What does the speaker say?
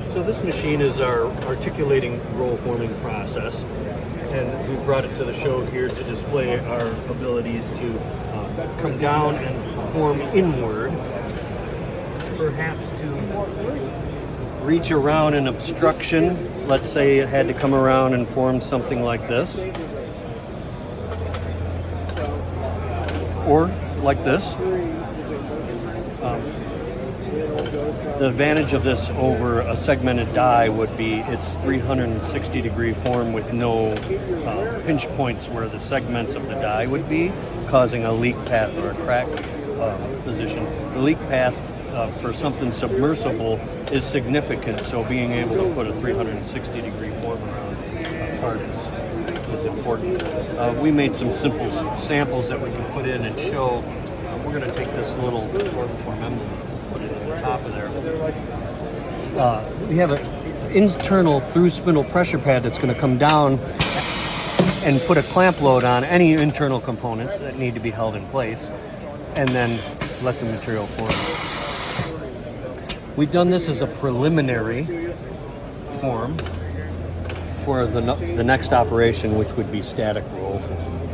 So this machine is our articulating roll forming process, and we brought it to the show here to display our abilities to come down and form inward, perhaps to reach around an obstruction. Let's say it had to come around and form something like this, or like this. The advantage of this over a segmented die would be its 360 degree form with no pinch points where the segments of the die would be, causing a leak path or a crack position. The leak path for something submersible is significant, so being able to put a 360 degree form around a part is important. We made some simple samples that we can put in and show. We're going to take this little form emblem, put it at the top of there. We have an internal thru-spindle pressure pad that's going to come down and put a clamp load on any internal components that need to be held in place, and then let the material form. We've done this as a preliminary form for the next operation, which would be static roll form.